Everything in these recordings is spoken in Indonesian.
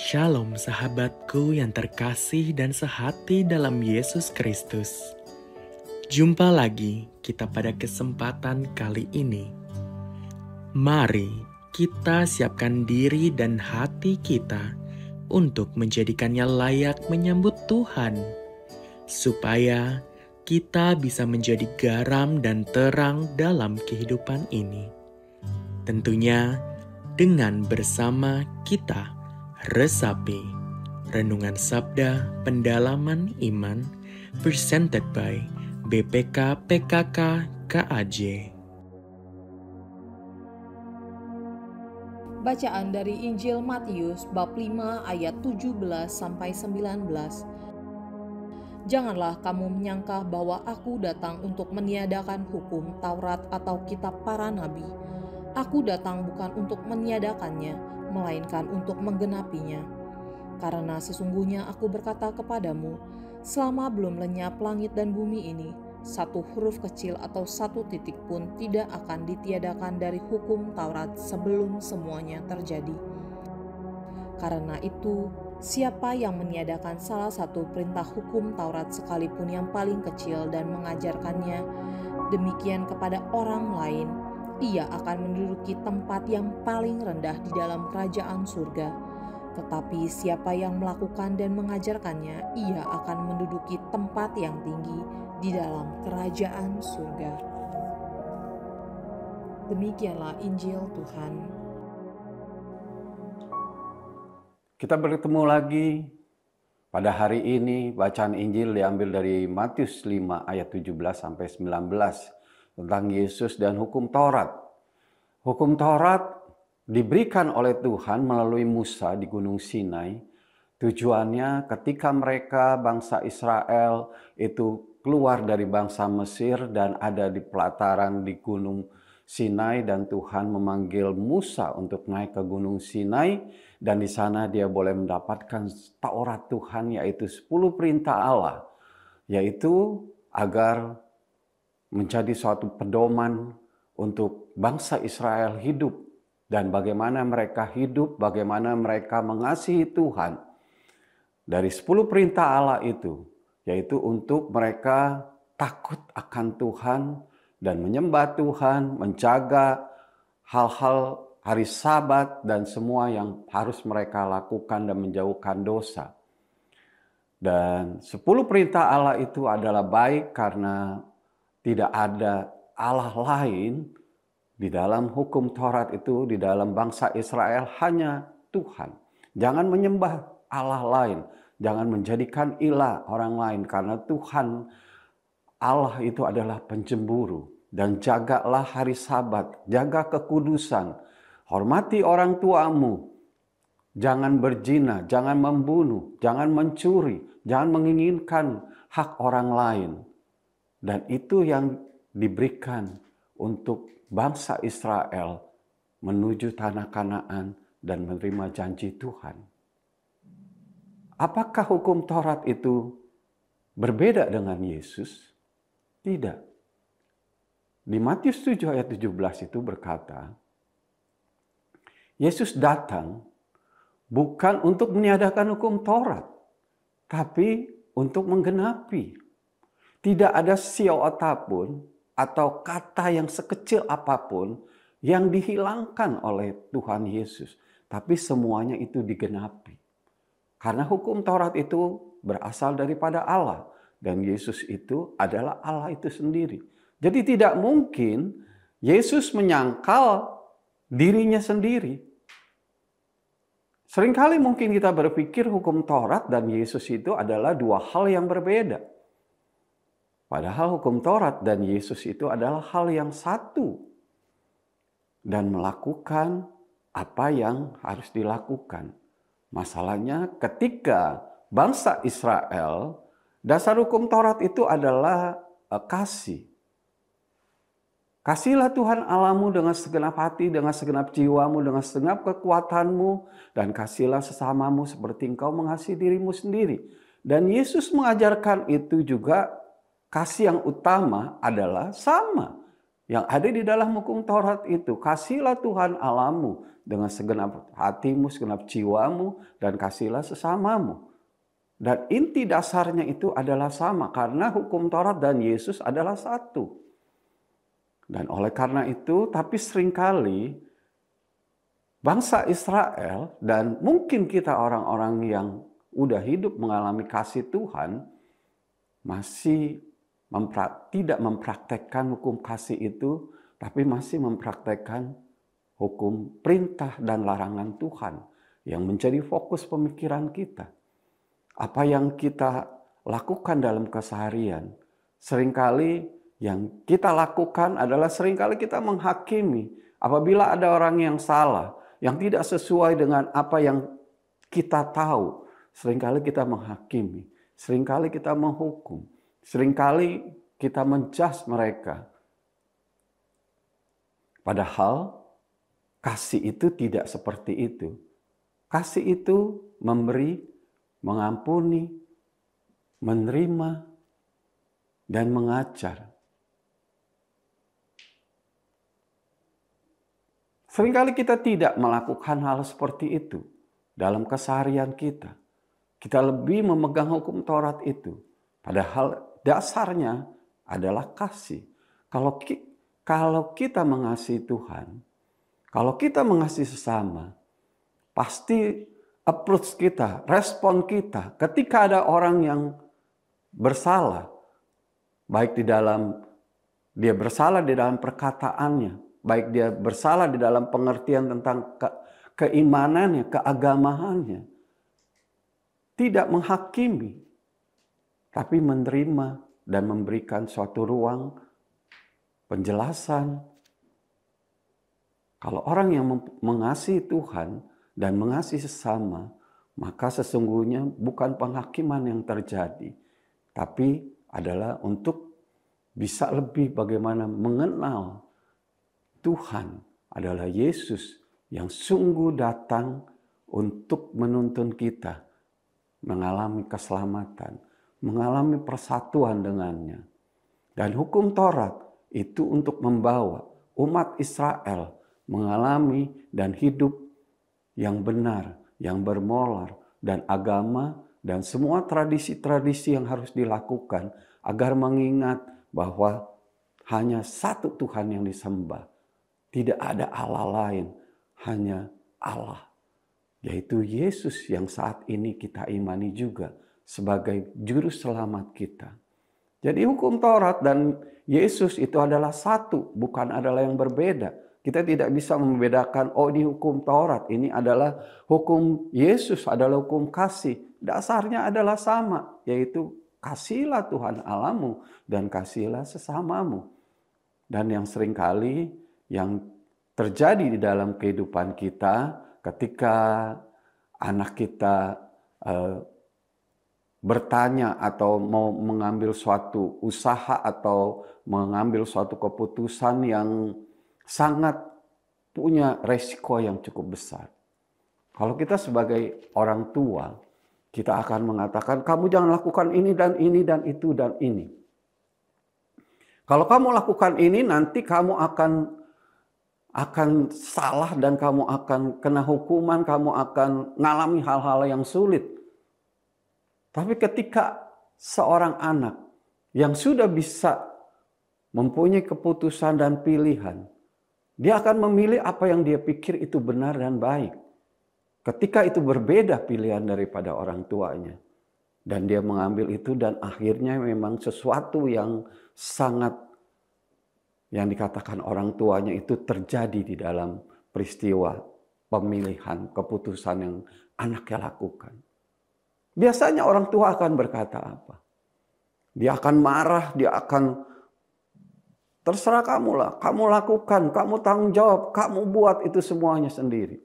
Shalom sahabatku yang terkasih dan sehati dalam Yesus Kristus. Jumpa lagi kita pada kesempatan kali ini. Mari kita siapkan diri dan hati kita untuk menjadikannya layak menyambut Tuhan, supaya kita bisa menjadi garam dan terang dalam kehidupan ini. Tentunya dengan bersama kita Resapi, Renungan Sabda Pendalaman Iman, presented by BPK PKK KAJ. Bacaan dari Injil Matius bab 5 ayat 17-19. Janganlah kamu menyangka bahwa aku datang untuk meniadakan hukum, Taurat atau kitab para nabi. Aku datang bukan untuk meniadakannya, melainkan untuk menggenapinya. Karena sesungguhnya aku berkata kepadamu, selama belum lenyap langit dan bumi ini, satu huruf kecil atau satu titik pun tidak akan ditiadakan dari hukum Taurat sebelum semuanya terjadi. Karena itu, siapa yang meniadakan salah satu perintah hukum Taurat sekalipun yang paling kecil dan mengajarkannya demikian kepada orang lain, ia akan menduduki tempat yang paling rendah di dalam kerajaan surga. Tetapi siapa yang melakukan dan mengajarkannya, ia akan menduduki tempat yang tinggi di dalam kerajaan surga. Demikianlah Injil Tuhan. Kita bertemu lagi pada hari ini. Bacaan Injil diambil dari Matius 5 ayat 17 sampai 19 tentang Yesus dan hukum Taurat. Hukum Taurat diberikan oleh Tuhan melalui Musa di Gunung Sinai. Tujuannya ketika mereka bangsa Israel itu keluar dari bangsa Mesir dan ada di pelataran di Gunung Sinai, dan Tuhan memanggil Musa untuk naik ke Gunung Sinai, dan di sana dia boleh mendapatkan Taurat Tuhan, yaitu 10 perintah Allah, yaitu agar menjadi suatu pedoman untuk bangsa Israel hidup, dan bagaimana mereka hidup, bagaimana mereka mengasihi Tuhan. Dari 10 perintah Allah itu, yaitu untuk mereka takut akan Tuhan dan menyembah Tuhan, menjaga hal-hal hari Sabat dan semua yang harus mereka lakukan dan menjauhkan dosa. Dan 10 perintah Allah itu adalah baik karena tidak ada Allah lain di dalam hukum Taurat itu, di dalam bangsa Israel hanya Tuhan. Jangan menyembah Allah lain, jangan menjadikan ilah orang lain, karena Tuhan Allah itu adalah pencemburu. Dan jagalah hari Sabat, jaga kekudusan, hormati orang tuamu, jangan berzina, jangan membunuh, jangan mencuri, jangan menginginkan hak orang lain. Dan itu yang diberikan untuk bangsa Israel menuju tanah Kanaan dan menerima janji Tuhan. Apakah hukum Taurat itu berbeda dengan Yesus? Tidak. Di Matius 7 ayat 17 itu berkata, Yesus datang bukan untuk meniadakan hukum Taurat, tapi untuk menggenapi. Tidak ada iota pun atau kata yang sekecil apapun yang dihilangkan oleh Tuhan Yesus. Tapi semuanya itu digenapi. Karena hukum Taurat itu berasal daripada Allah. Dan Yesus itu adalah Allah itu sendiri. Jadi tidak mungkin Yesus menyangkal dirinya sendiri. Seringkali mungkin kita berpikir hukum Taurat dan Yesus itu adalah dua hal yang berbeda. Padahal hukum Taurat dan Yesus itu adalah hal yang satu. Dan melakukan apa yang harus dilakukan. Masalahnya ketika bangsa Israel, dasar hukum Taurat itu adalah kasih. Kasihlah Tuhan Allahmu dengan segenap hati, dengan segenap jiwamu, dengan segenap kekuatanmu, dan kasihlah sesamamu seperti engkau mengasihi dirimu sendiri. Dan Yesus mengajarkan itu juga, kasih yang utama adalah sama. yang ada di dalam hukum Taurat itu. Kasihlah Tuhan Allahmu dengan segenap hatimu, segenap jiwamu, dan kasihlah sesamamu. Dan inti dasarnya itu adalah sama, karena hukum Taurat dan Yesus adalah satu. Dan oleh karena itu, tapi seringkali bangsa Israel dan mungkin kita orang-orang yang udah hidup mengalami kasih Tuhan masih tidak mempraktekkan hukum kasih itu, tapi masih mempraktekkan hukum perintah dan larangan Tuhan yang menjadi fokus pemikiran kita. Apa yang kita lakukan dalam keseharian, seringkali yang kita lakukan adalah seringkali kita menghakimi. Apabila ada orang yang salah, yang tidak sesuai dengan apa yang kita tahu, seringkali kita menghakimi, seringkali kita menghukum, seringkali kita menjudge mereka. Padahal kasih itu tidak seperti itu. Kasih itu memberi, mengampuni, menerima, dan mengajar. Seringkali kita tidak melakukan hal seperti itu dalam keseharian kita. Kita lebih memegang hukum Taurat itu. Padahal dasarnya adalah kasih. Kalau kita mengasihi Tuhan, kalau kita mengasihi sesama, pasti approach kita, respon kita ketika ada orang yang bersalah, baik dia bersalah di dalam perkataannya, baik dia bersalah di dalam pengertian tentang keimanannya, keagamaannya. Tidak menghakimi, tapi menerima dan memberikan suatu ruang penjelasan. Kalau orang yang mengasihi Tuhan dan mengasihi sesama, maka sesungguhnya bukan penghakiman yang terjadi, tapi adalah untuk bisa lebih bagaimana mengenal Tuhan adalah Yesus yang sungguh datang untuk menuntun kita mengalami keselamatan, mengalami persatuan dengannya. Dan hukum Taurat itu untuk membawa umat Israel mengalami dan hidup yang benar, yang bermoral, dan agama, dan semua tradisi-tradisi yang harus dilakukan agar mengingat bahwa hanya satu Tuhan yang disembah. Tidak ada Allah lain, hanya Allah, yaitu Yesus yang saat ini kita imani juga sebagai juru selamat kita. Jadi hukum Taurat dan Yesus itu adalah satu, bukan adalah yang berbeda. Kita tidak bisa membedakan, oh ini hukum Taurat, ini adalah hukum Yesus, adalah hukum kasih. Dasarnya adalah sama, yaitu kasihlah Tuhan Allahmu dan kasihlah sesamamu. Dan yang seringkali yang terjadi di dalam kehidupan kita ketika anak kita bertanya atau mau mengambil suatu usaha atau mengambil suatu keputusan yang sangat punya resiko yang cukup besar. Kalau kita sebagai orang tua, kita akan mengatakan, kamu jangan lakukan ini dan ini dan itu dan ini. Kalau kamu lakukan ini, nanti kamu akan salah dan kamu akan kena hukuman, kamu akan mengalami hal-hal yang sulit. Tapi ketika seorang anak yang sudah bisa mempunyai keputusan dan pilihan, dia akan memilih apa yang dia pikir itu benar dan baik. Ketika itu berbeda pilihan daripada orang tuanya. Dan dia mengambil itu dan akhirnya memang sesuatu yang sangat, yang dikatakan orang tuanya itu terjadi di dalam peristiwa pemilihan, keputusan yang anaknya lakukan. Biasanya orang tua akan berkata apa? Dia akan marah, dia akan terserah kamu lah, kamu lakukan, kamu tanggung jawab, kamu buat itu semuanya sendiri.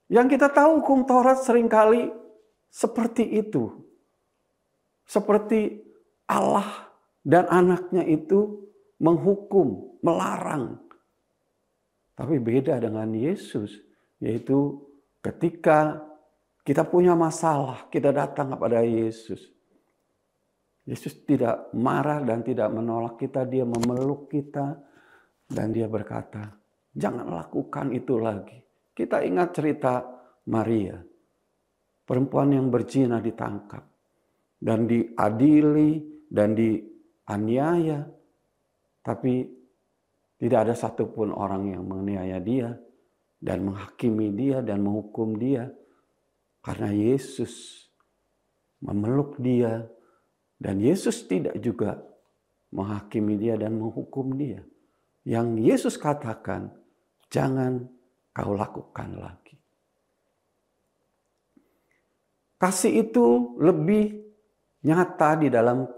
Yang kita tahu hukum Taurat seringkali seperti itu. Seperti Allah dan anaknya itu menghukum, melarang. Tapi beda dengan Yesus, yaitu ketika kita punya masalah, kita datang kepada Yesus. Yesus tidak marah dan tidak menolak kita, dia memeluk kita dan dia berkata, jangan lakukan itu lagi. Kita ingat cerita Maria, perempuan yang berzina ditangkap dan diadili dan dianiaya, tapi tidak ada satupun orang yang menganiaya dia dan menghakimi dia dan menghukum dia, karena Yesus memeluk dia. Dan Yesus tidak juga menghakimi dia dan menghukum dia. Yang Yesus katakan, jangan kau lakukan lagi. Kasih itu lebih nyata di dalam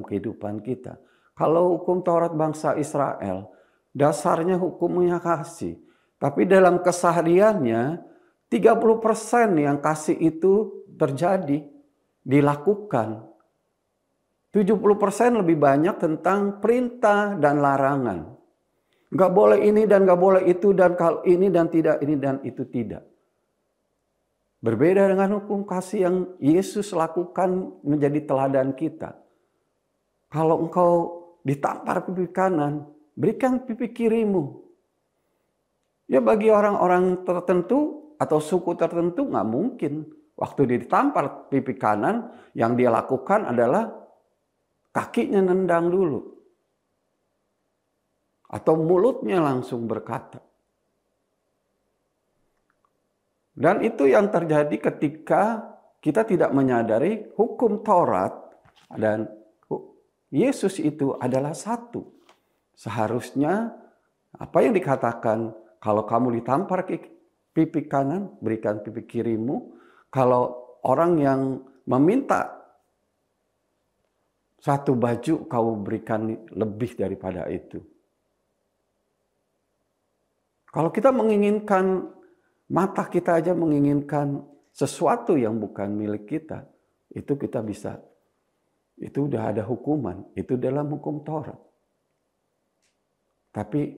kehidupan kita. Kalau hukum Taurat bangsa Israel, dasarnya hukumnya kasih. Tapi dalam kesehariannya, 30% yang kasih itu terjadi, dilakukan. 70% lebih banyak tentang perintah dan larangan. Gak boleh ini dan gak boleh itu, dan kalau ini dan tidak ini dan itu tidak. Berbeda dengan hukum kasih yang Yesus lakukan menjadi teladan kita. Kalau engkau ditampar pipi kanan, berikan pipi kirimu. Ya bagi orang-orang tertentu atau suku tertentu gak mungkin. Waktu dia ditampar pipi kanan, yang dia lakukan adalah kakinya nendang dulu. Atau mulutnya langsung berkata. Dan itu yang terjadi ketika kita tidak menyadari hukum Taurat dan Yesus itu adalah satu. Seharusnya apa yang dikatakan, kalau kamu ditampar pipi kanan, berikan pipi kirimu. Kalau orang yang meminta satu baju, kau berikan lebih daripada itu. Kalau kita menginginkan, mata kita aja menginginkan sesuatu yang bukan milik kita, itu kita bisa, itu udah ada hukuman, itu dalam hukum Taurat. Tapi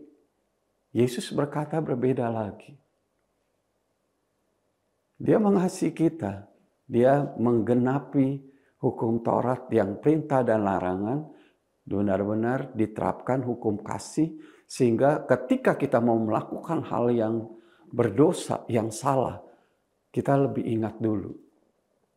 Yesus berkata berbeda lagi. Dia mengasihi kita, dia menggenapi hukum Taurat yang perintah dan larangan, benar-benar diterapkan hukum kasih, sehingga ketika kita mau melakukan hal yang berdosa, yang salah, kita lebih ingat dulu.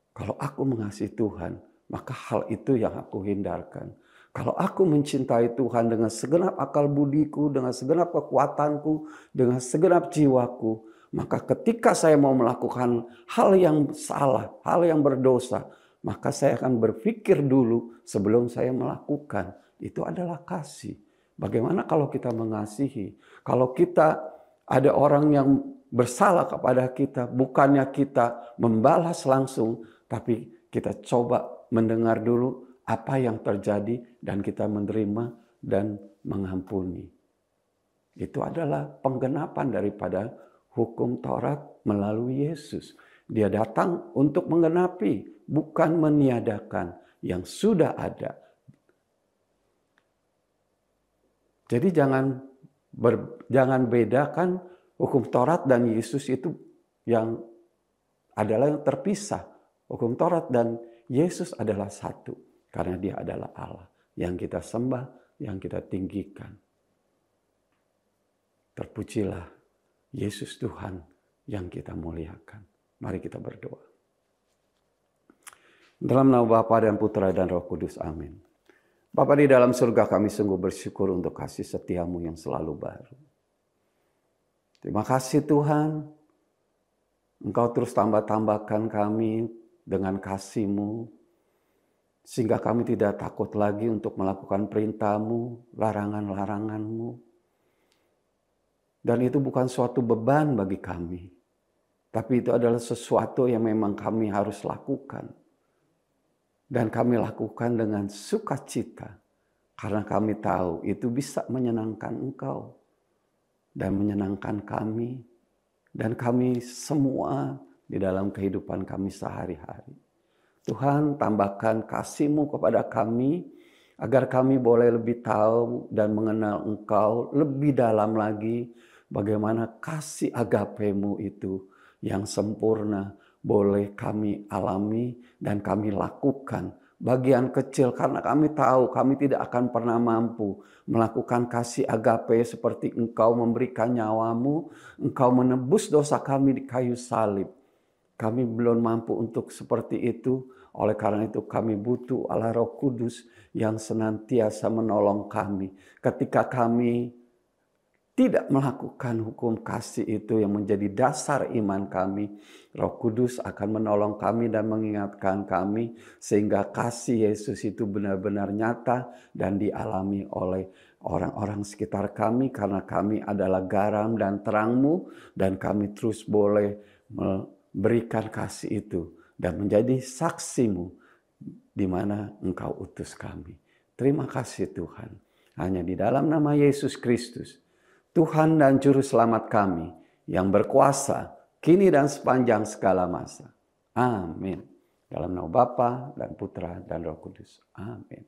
Kalau aku mengasihi Tuhan, maka hal itu yang aku hindarkan. Kalau aku mencintai Tuhan dengan segenap akal budiku, dengan segenap kekuatanku, dengan segenap jiwaku, maka ketika saya mau melakukan hal yang salah, hal yang berdosa, maka saya akan berpikir dulu sebelum saya melakukan. Itu adalah kasih. Bagaimana kalau kita mengasihi? Kalau kita ada orang yang bersalah kepada kita, bukannya kita membalas langsung, tapi kita coba mendengar dulu apa yang terjadi dan kita menerima dan mengampuni. Itu adalah penggenapan daripada hukum Taurat melalui Yesus. Dia datang untuk menggenapi, bukan meniadakan yang sudah ada. Jadi jangan bedakan hukum Taurat dan Yesus itu yang adalah yang terpisah. Hukum Taurat dan Yesus adalah satu. Karena dia adalah Allah yang kita sembah, yang kita tinggikan. Terpujilah Yesus Tuhan yang kita muliakan. Mari kita berdoa. Dalam nama Bapa dan Putra dan Roh Kudus. Amin. Bapa di dalam surga, kami sungguh bersyukur untuk kasih setiamu yang selalu baru. Terima kasih Tuhan. Engkau terus tambah-tambahkan kami dengan kasih-Mu. Sehingga kami tidak takut lagi untuk melakukan perintah-Mu, larangan-larangan-Mu. Dan itu bukan suatu beban bagi kami. Tapi itu adalah sesuatu yang memang kami harus lakukan. Dan kami lakukan dengan sukacita. Karena kami tahu itu bisa menyenangkan Engkau. Dan menyenangkan kami. Dan kami semua di dalam kehidupan kami sehari-hari. Tuhan, tambahkan kasih-Mu kepada kami. Agar kami boleh lebih tahu dan mengenal Engkau lebih dalam lagi. Bagaimana kasih agape-Mu itu yang sempurna boleh kami alami dan kami lakukan bagian kecil, karena kami tahu kami tidak akan pernah mampu melakukan kasih agape seperti Engkau memberikan nyawamu, Engkau menebus dosa kami di kayu salib. Kami belum mampu untuk seperti itu. Oleh karena itu kami butuh Allah Roh Kudus yang senantiasa menolong kami. Ketika kami tidak melakukan hukum kasih itu yang menjadi dasar iman kami, Roh Kudus akan menolong kami dan mengingatkan kami sehingga kasih Yesus itu benar-benar nyata dan dialami oleh orang-orang sekitar kami, karena kami adalah garam dan terang-Mu, dan kami terus boleh berikan kasih itu dan menjadi saksi-Mu di mana Engkau utus kami. Terima kasih Tuhan. Hanya di dalam nama Yesus Kristus, Tuhan dan Juru Selamat kami, yang berkuasa kini dan sepanjang segala masa. Amin. Dalam nama Bapa dan Putra dan Roh Kudus. Amin.